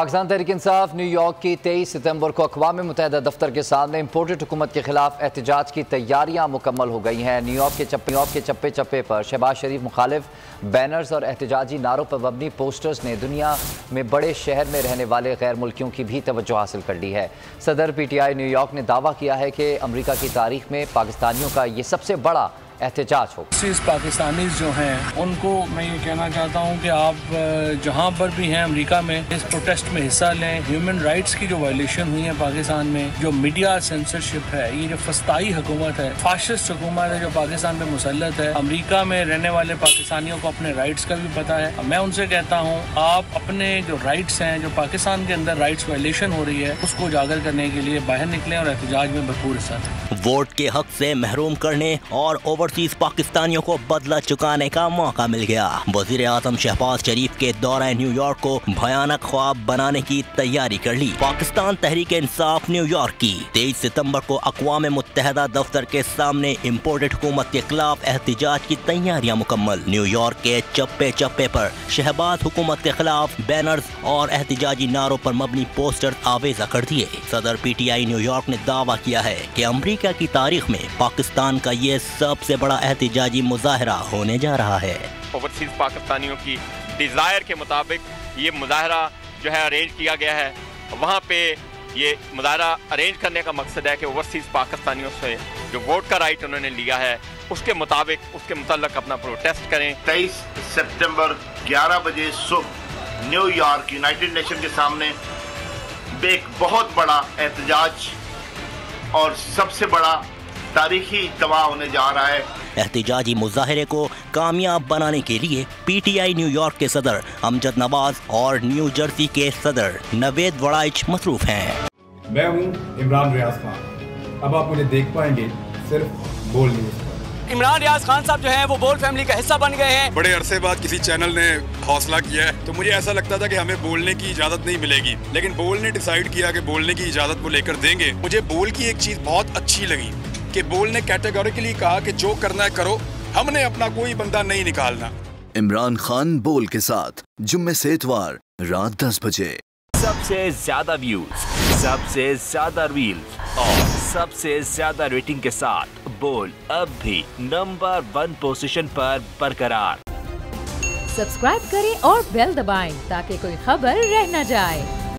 Pakistan Tehreek Insaf New York की 23 सितंबर को अक़वाम मुत्तहिदा दफ्तर के सामने इम्पोर्टेड हुकूमत के खिलाफ एहतजाज की तैयारियां मुकम्मल हो गई हैं। न्यूयॉर्क के चप्पे चप्पे पर शहबाज शरीफ मुखालिफ बैनर्स और एहतजाजी नारों पर मबनी पोस्टर्स ने दुनिया में बड़े शहर में रहने वाले गैर मुल्कियों की भी तवज्जो हासिल कर ली है। सदर PTI न्यूयॉर्क ने दावा किया है कि अमरीका की तारीख में पाकिस्तानियों का ये सबसे बड़ा एहतजाज हो। पाकिस्तानी जो हैं उनको मैं ये कहना चाहता हूँ कि आप जहाँ पर भी हैं अमेरिका में इस प्रोटेस्ट में हिस्सा लें। ह्यूमन राइट्स की जो वायलेशन हुई है पाकिस्तान में, जो मीडिया सेंसरशिप है, ये जो फस्ताई हुकूमत है, फाशिस्ट हुकूमत है जो पाकिस्तान पे मुसल्लत है। अमेरिका में रहने वाले पाकिस्तानियों को अपने राइट्स का भी पता है। मैं उनसे कहता हूँ आप अपने जो राइट्स हैं, जो पाकिस्तान के अंदर राइट्स वायलेशन हो रही है, उसको उजागर करने के लिए बाहर निकलें और एहतजाज में भरपूर हिस्सा लें। वोट के हक से महरूम करने और ओवरसीज पाकिस्तानियों को बदला चुकाने का मौका मिल गया। वजीर आजम शहबाज शरीफ के दौरे न्यूयॉर्क को भयानक ख्वाब बनाने की तैयारी कर ली। पाकिस्तान तहरीक इंसाफ न्यूयॉर्क की 23 सितंबर को अक़वाम मुत्तहिदा दफ्तर के सामने इम्पोर्टेड हुकूमत के खिलाफ एहतजाज की तैयारियां मुकम्मल। न्यूयॉर्क के चप्पे चप्पे पर शहबाज हुकूमत के खिलाफ बैनर्स और एहतजाजी नारों पर मबनी पोस्टर आवेजा कर दिए। सदर PTI न्यूयॉर्क ने दावा किया है कि अमरीका की तारीख में पाकिस्तान का ये सबसे बड़ा एहतजाजी मुजाहरा होने जा रहा है। ओवरसीज पाकिस्तानियों की डिज़ायर के मुताबिक ये मुजाहरा जो है अरेंज किया गया है। वहाँ पे ये मुजाहरा अरेंज करने का मकसद है कि ओवरसीज पाकिस्तानियों से जो वोट का राइट उन्होंने लिया है उसके मुताबिक उसके मुतल्लक अपना प्रोटेस्ट करें। 23 सितंबर 11 बजे सुबह न्यूयॉर्क यूनाइटेड नेशन के सामने एक बहुत बड़ा एहतजाज और सबसे बड़ा तारीखी इज्तिमा होने जा रहा है। एहतजाजी मुजाहरे को कामयाब बनाने के लिए PTI न्यूयॉर्क के सदर अमजद नवाज और न्यू जर्सी के सदर नवेद वड़ाइच मसरूफ हैं। मैं हूँ इमरान रियाज खान। अब आप मुझे देख पाएंगे सिर्फ बोल न्यूज़ पर। इमरान रियाज खान साहब जो हैं वो बोल फैमिली का हिस्सा बन गए हैं। बड़े अरसे बाद किसी चैनल ने हौसला किया है, तो मुझे ऐसा लगता था कि हमें बोलने की इजाजत नहीं मिलेगी, लेकिन बोल ने डिसाइड किया कि बोलने की इजाजत वो लेकर देंगे। मुझे बोल की एक चीज बहुत अच्छी लगी कि बोल ने कैटेगोरिकली कहा कि जो करना है करो, हमने अपना कोई बंदा नहीं निकालना। इमरान खान बोल के साथ जुम्मे से इतवार रात 10 बजे। सबसे ज्यादा व्यूज, सबसे ज्यादा रील्स और सबसे ज्यादा रेटिंग के साथ बोल अब भी नंबर 1 पोजीशन पर बरकरार। सब्सक्राइब करें और बेल दबाएं ताकि कोई खबर रह न जाए।